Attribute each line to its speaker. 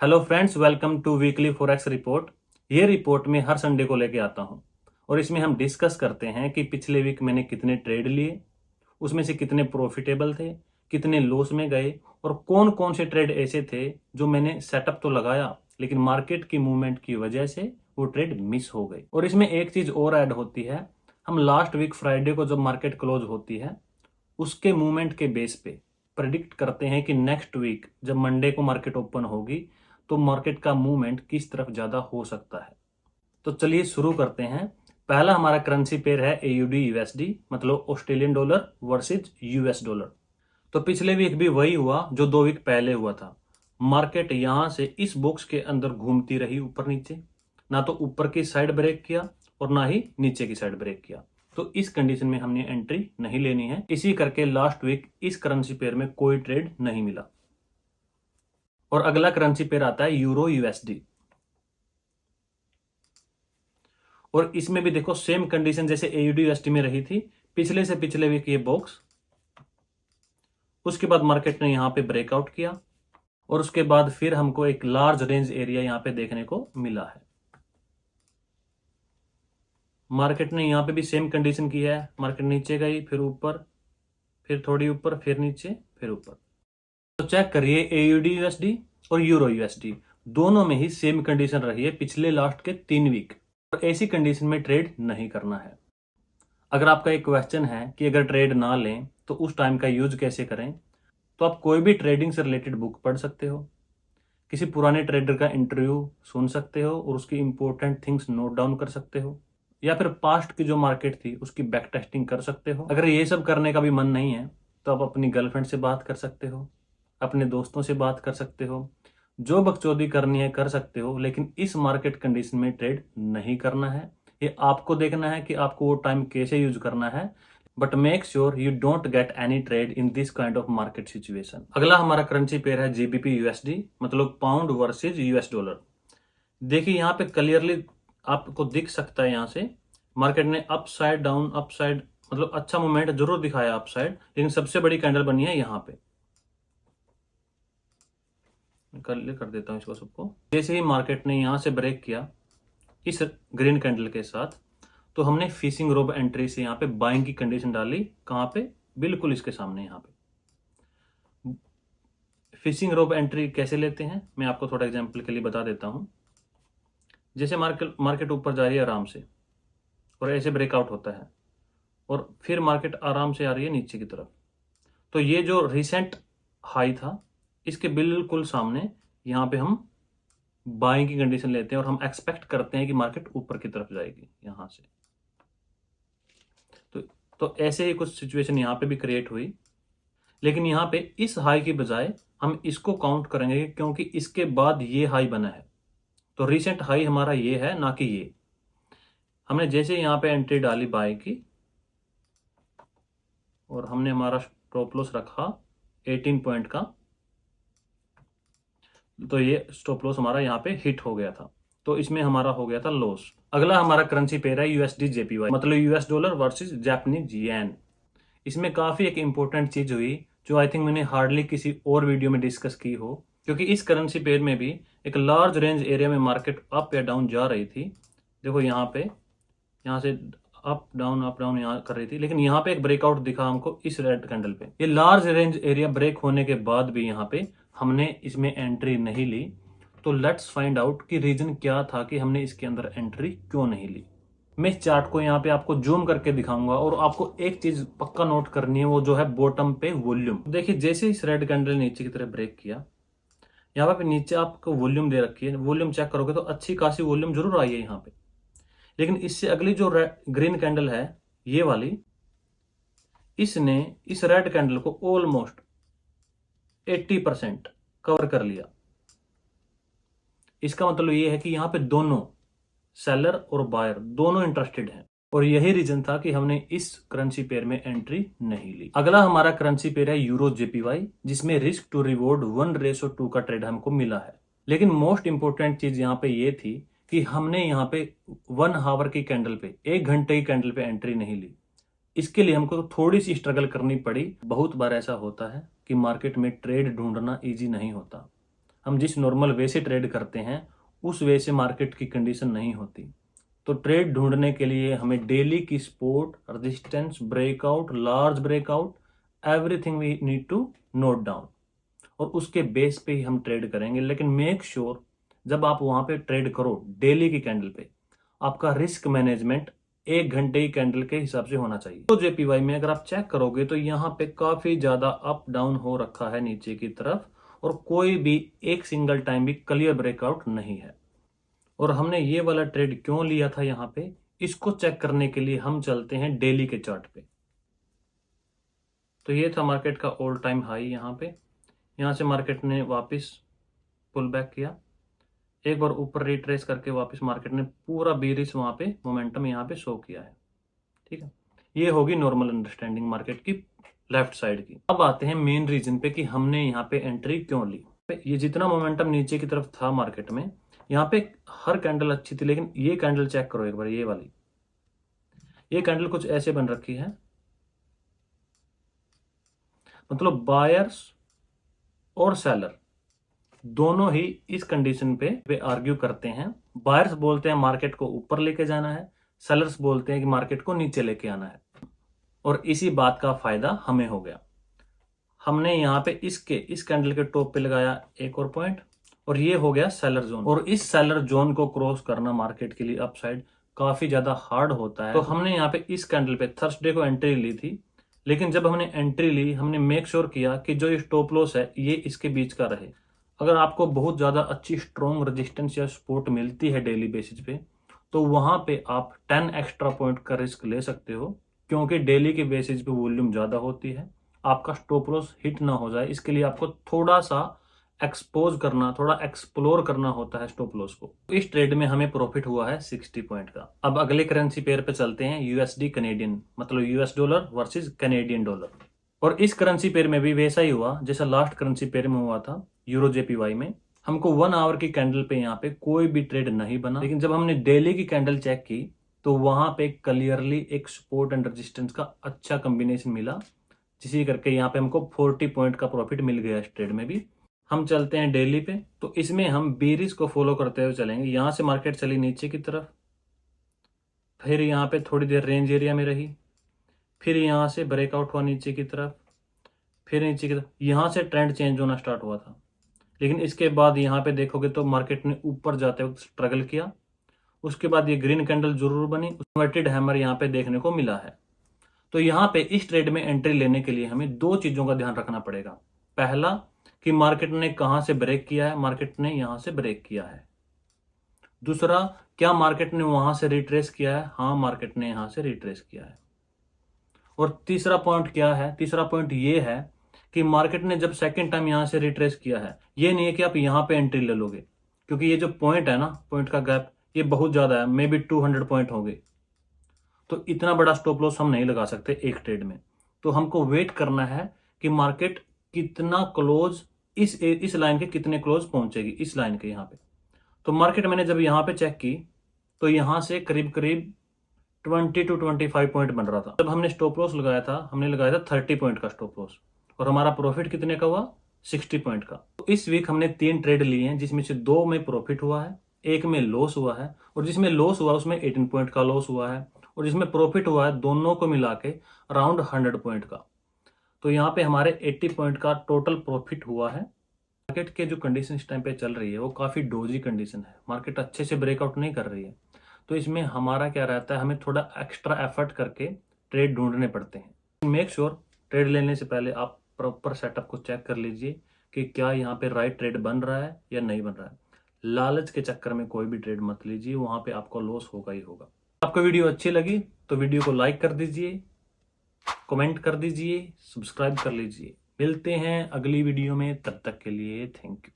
Speaker 1: Hello friends, welcome to weekly forex report. ये report में हर संडे को लेके आता हूँ और इसमें हम डिस्कस करते हैं कि पिछले वीक मैंने कितने ट्रेड लिए, उसमें से कितने प्रॉफिटेबल थे, कितने लॉस में गए और कौन कौन से ट्रेड ऐसे थे जो मैंने सेटअप तो लगाया लेकिन मार्केट की मूवमेंट की वजह से वो ट्रेड मिस हो गई। और इसमें एक चीज और ऐड होती है, हम लास्ट वीक फ्राइडे को जब मार्केट क्लोज होती है उसके मूवमेंट के बेस पे प्रिडिक्ट करते हैं कि नेक्स्ट वीक जब मंडे को मार्केट ओपन होगी तो मार्केट का मूवमेंट किस तरफ ज्यादा हो सकता है। तो चलिए शुरू करते हैं। पहला हमारा करेंसी पेयर है एयूडी यूएसडी, मतलब Australian dollar versus US dollar. तो पिछले वीक भी वही हुआ जो 2 वीक पहले हुआ था। मार्केट यहां से इस बॉक्स के अंदर घूमती रही ऊपर नीचे, ना तो ऊपर की साइड ब्रेक किया और ना ही नीचे की साइड ब्रेक किया। तो इस कंडीशन में हमने एंट्री नहीं लेनी है। इसी करके लास्ट वीक इस करेंसी पेयर में कोई ट्रेड नहीं मिला। और अगला करेंसी पेयर आता है यूरो यूएसडी। और इसमें भी देखो सेम कंडीशन जैसे एयूडी यूएसडी में रही थी, पिछले से पिछले वीक ये बॉक्स, उसके बाद मार्केट ने यहां पे ब्रेकआउट किया और उसके बाद फिर हमको एक लार्ज रेंज एरिया यहां पे देखने को मिला है। मार्केट ने यहां पे भी सेम कंडीशन की है, मार्केट नीचे गई, फिर ऊपर, फिर थोड़ी ऊपर, फिर नीचे, फिर ऊपर। तो चेक करिए एयूडी यूएसडी और यूरो यूएसडी दोनों में ही सेम कंडीशन रही है पिछले लास्ट के 3 वीक। और ऐसी कंडीशन में ट्रेड नहीं करना है। अगर आपका एक क्वेश्चन है कि अगर ट्रेड ना लें तो उस टाइम का यूज कैसे करें, तो आप कोई भी ट्रेडिंग से रिलेटेड बुक पढ़ सकते हो, किसी पुराने ट्रेडर का इंटरव्यू सुन सकते हो और उसकी इंपॉर्टेंट थिंग्स नोट डाउन कर सकते हो, या फिर पास्ट की जो मार्केट थी उसकी बैक टेस्टिंग कर सकते हो। अगर ये सब करने का भी मन नहीं है तो आप अपनी गर्लफ्रेंड से बात कर सकते हो, अपने दोस्तों से बात कर सकते हो, जो बकचोदी करनी है कर सकते हो, लेकिन इस मार्केट कंडीशन में ट्रेड नहीं करना है। ये आपको देखना है कि आपको वो टाइम कैसे यूज करना है, but make sure you don't get any trade in this kind of market situation. अगला हमारा करेंसी पेयर है जीबीपी यूएसडी, मतलब पाउंड वर्सेज यूएस डॉलर। देखिए यहाँ पे क्लियरली आपको दिख सकता है, यहाँ से मार्केट ने up side down up side, मतलब अच्छा मूवमेंट जरूर दिखाया अप साइड, लेकिन सबसे बड़ी कैंडल बनी है यहाँ पे। कर देता हूं इसको सबको। जैसे ही मार्केट ने यहां से ब्रेक किया इस ग्रीन कैंडल के साथ, तो हमने फिशिंग रोब एंट्री से यहां पे बाइंग की कंडीशन डाली। कहां पे? बिल्कुल इसके सामने। यहां पे फिशिंग रोब एंट्री कैसे लेते हैं मैं आपको थोड़ा एग्जांपल के लिए बता देता हूं। जैसे मार्केट ऊपर जा रही है आराम से और ऐसे ब्रेकआउट होता है और फिर मार्केट आराम से आ रही है नीचे की तरफ, तो ये जो रिसेंट हाई था इसके बिल्कुल सामने यहाँ पे हम बाइंग की कंडीशन लेते हैं और हम एक्सपेक्ट करते हैं कि मार्केट ऊपर की तरफ जाएगी यहां से। तो ऐसे ही कुछ सिचुएशन यहाँ पे भी क्रिएट हुई, लेकिन यहाँ पे इस हाई की बजाय हम इसको काउंट करेंगे क्योंकि इसके बाद ये हाई बना है। तो रिसेंट हाई हमारा ये है, ना कि ये। हमने जैसे यहाँ पे एंट्री डाली बाय की और हमने हमारा स्टॉप लॉस रखा 18 पॉइंट का, तो ये स्टॉप लॉस हमारा यहाँ पे हिट हो गया था, तो इसमें हमारा हो गया था लॉस। अगला हमारा करेंसी पेयर है यूएसडी जेपीवाई, मतलब US dollar versus Japanese yen. इसमें काफी एक इंपॉर्टेंट चीज हुई जो आई थिंक मैंने हार्डली किसी और वीडियो में डिस्कस की हो, क्योंकि इस करेंसी पेयर में भी एक लार्ज रेंज एरिया में मार्केट अप या डाउन जा रही थी। देखो यहाँ पे, यहाँ से अप डाउन यहाँ कर रही थी, लेकिन यहाँ पे एक ब्रेकआउट दिखा हमको इस रेड कैंडल पे। ये लार्ज रेंज एरिया ब्रेक होने के बाद भी यहाँ पे हमने इसमें एंट्री नहीं ली। तो लेट्स फाइंड आउट कि रीजन क्या था कि हमने इसके अंदर एंट्री क्यों नहीं ली। मैं इस चार्ट को यहाँ पे आपको जूम करके दिखाऊंगा और आपको एक चीज पक्का नोट करनी है, वो जो है बॉटम पे वॉल्यूम। देखिए जैसे इस रेड कैंडल नीचे की तरफ ब्रेक किया, यहाँ पे नीचे आपको वॉल्यूम दे रखी है, वॉल्यूम चेक करोगे तो अच्छी खासी वॉल्यूम जरूर आई है यहाँ पे। लेकिन इससे अगली जो ग्रीन कैंडल है ये वाली, इसने इस रेड कैंडल को ऑलमोस्ट 80% कवर कर लिया। इसका मतलब ये है कि यहां पे दोनों सेलर और बायर दोनों इंटरेस्टेड हैं, और यही रीजन था कि हमने इस करेंसी पेयर में एंट्री नहीं ली। अगला हमारा करेंसी पेयर है यूरो जेपीवाई, जिसमें रिस्क टू रिवॉर्ड 1:2 का ट्रेड हमको मिला है। लेकिन मोस्ट इंपोर्टेंट चीज यहाँ पे ये थी कि हमने यहाँ पे 1 आवर की कैंडल पे, 1 घंटे की कैंडल पे एंट्री नहीं ली। इसके लिए हमको थोड़ी सी स्ट्रगल करनी पड़ी। बहुत बार ऐसा होता है कि मार्केट में ट्रेड ढूंढना इजी नहीं होता। हम जिस नॉर्मल वे से ट्रेड करते हैं उस वे से मार्केट की कंडीशन नहीं होती। तो ट्रेड ढूंढने के लिए हमें डेली की support, resistance, breakout, large breakout, everything we need to note down, और उसके बेस पे ही हम ट्रेड करेंगे। लेकिन मेक श्योर जब आप वहां पे ट्रेड करो डेली की कैंडल पे, आपका रिस्क मैनेजमेंट 1 घंटे की कैंडल के हिसाब से होना चाहिए। तो जेपीवाई में अगर आप चेक करोगे तो यहाँ पे काफी ज्यादा अप डाउन हो रखा है नीचे की तरफ, और कोई भी एक सिंगल टाइम भी क्लियर ब्रेकआउट नहीं है। और हमने ये वाला ट्रेड क्यों लिया था यहाँ पे, इसको चेक करने के लिए हम चलते हैं डेली के चार्ट पे। तो ये था मार्केट का ऑल टाइम हाई यहाँ पे। यहाँ से मार्केट ने वापस पुल बैक किया, एक बार ऊपर रिट्रेस करके वापस मार्केट ने पूरा बेरिश वहां पे मोमेंटम यहाँ पे शो किया है। ठीक है, ये होगी नॉर्मल अंडरस्टैंडिंग मार्केट की लेफ्ट साइड की। अब आते हैं मेन रीजन पे कि हमने यहाँ पे एंट्री क्यों ली। ये जितना मोमेंटम नीचे की तरफ था मार्केट में, यहाँ पे हर कैंडल अच्छी थी, लेकिन ये कैंडल चेक करो एक बार, ये वाली, ये कैंडल कुछ ऐसे बन रखी है। मतलब बायर्स और सेलर दोनों ही इस कंडीशन पे वे आर्ग्यू करते हैं। बायर्स बोलते हैं मार्केट को ऊपर लेके जाना है, सेलर्स बोलते हैं कि मार्केट को नीचे लेके आना है, और इसी बात का फायदा हमें हो गया। हमने यहाँ पे इस कैंडल के टॉप पे लगाया एक और पॉइंट, और ये हो गया सेलर जोन, और इस सेलर जोन को क्रॉस करना मार्केट के लिए अपसाइड काफी ज्यादा हार्ड होता है। तो हमने यहाँ पे इस कैंडल पे थर्सडे को एंट्री ली थी, लेकिन जब हमने एंट्री ली हमने मेक श्योर किया कि जो ये स्टॉप लॉस है ये इसके बीच का रहे। अगर आपको बहुत ज़्यादा अच्छी स्ट्रॉन्ग रेजिस्टेंस या सपोर्ट मिलती है डेली बेसिस पे, तो वहां पे आप 10 एक्स्ट्रा पॉइंट का रिस्क ले सकते हो, क्योंकि डेली के बेसिस पे वॉल्यूम ज़्यादा होती है। आपका स्टॉप लॉस हिट ना हो जाए, इसके लिए आपको थोड़ा सा एक्सपोज करना, थोड़ा एक्सप्लोर करना होता है स्टॉप लॉस को। इस ट्रेड में हमें प्रॉफिट हुआ है 60 पॉइंट का। अब अगले करेंसी पेयर पे चलते हैं, यूएसडी कनेडियन, मतलब US dollar versus Canadian dollar. और इस करेंसी पेयर में भी वैसा ही हुआ जैसा लास्ट करेंसी पेयर में हुआ था, यूरो जेपीवाई में। हमको 1 आवर की कैंडल पे यहाँ पे कोई भी ट्रेड नहीं बना, लेकिन जब हमने डेली की कैंडल चेक की तो वहां पे क्लियरली एक सपोर्ट एंड रेजिस्टेंस का अच्छा कॉम्बिनेशन मिला, जिसी करके यहाँ पे हमको 40 पॉइंट का प्रॉफिट मिल गया इस ट्रेड में भी। हम चलते हैं डेली पे, तो इसमें हम बेरिस को फॉलो करते हुए चलेंगे। यहाँ से मार्केट चली नीचे की तरफ, फिर यहाँ पे थोड़ी देर रेंज एरिया में रही, फिर यहाँ से ब्रेकआउट हुआ नीचे की तरफ, फिर नीचे की तरफ, यहाँ से ट्रेंड चेंज होना स्टार्ट हुआ था। लेकिन इसके बाद यहाँ पे देखोगे तो मार्केट ने ऊपर जाते वक्त स्ट्रगल किया, उसके बाद ये ग्रीन कैंडल जरूर बनी, इन्वर्टेड हैमर यहाँ पे देखने को मिला है। तो यहाँ पे इस ट्रेड में एंट्री लेने के लिए हमें 2 चीजों का ध्यान रखना पड़ेगा। पहला कि मार्केट ने कहां से ब्रेक किया है, मार्केट ने यहां से ब्रेक किया है। दूसरा, क्या मार्केट ने वहां से रिट्रेस किया है, हाँ मार्केट ने यहां से रिट्रेस किया है। और तीसरा पॉइंट क्या है, तीसरा पॉइंट ये है कि मार्केट ने जब सेकंड टाइम यहां से रिट्रेस किया है, ये नहीं है कि आप यहां पे एंट्री ले लोगे, क्योंकि ये जो पॉइंट है ना, पॉइंट का गैप ये बहुत ज्यादा है, मे बी 200 पॉइंट हो गए। तो इतना बड़ा स्टॉप लॉस हम नहीं लगा सकते एक ट्रेड में। तो हमको वेट करना है कि मार्केट कितना क्लोज, इस लाइन के कितने क्लोज पहुंचेगी, इस लाइन के यहाँ पे। तो मार्केट मैंने जब यहाँ पे चेक की तो यहाँ से करीब करीब 20 to 25 पॉइंट बन रहा था। जब हमने स्टॉप लॉस लगाया था, हमने लगाया था 30 पॉइंट का स्टॉप लॉस, और हमारा प्रॉफिट कितने का हुआ, 60 पॉइंट का। तो इस वीक हमने 3 ट्रेड लिए हैं, जिसमें से 2 में प्रॉफिट हुआ है, एक में लॉस हुआ है, और जिसमें लॉस हुआ उसमें 18 पॉइंट का लॉस हुआ है, और जिसमें प्रॉफिट हुआ है दोनों को मिला के अराउंड 100 पॉइंट का। तो यहाँ पे हमारे 80 पॉइंट का टोटल प्रॉफिट हुआ है। मार्केट के जो कंडीशन इस टाइम पे चल रही है वो काफ़ी डोजी कंडीशन है, मार्केट अच्छे से ब्रेकआउट नहीं कर रही है। तो इसमें हमारा क्या रहता है, हमें थोड़ा एक्स्ट्रा एफर्ट करके ट्रेड ढूंढने पड़ते हैं। मेक श्योर ट्रेड लेने से पहले आप प्रॉपर सेटअप को चेक कर लीजिए कि क्या यहाँ पे राइट ट्रेड बन रहा है या नहीं बन रहा है। लालच के चक्कर में कोई भी ट्रेड मत लीजिए, वहां पे आपको लॉस होगा ही होगा। आपको वीडियो अच्छी लगी तो वीडियो को लाइक कर दीजिए, कमेंट कर दीजिए, सब्सक्राइब कर लीजिए। मिलते हैं अगली वीडियो में, तब तक के लिए थैंक यू।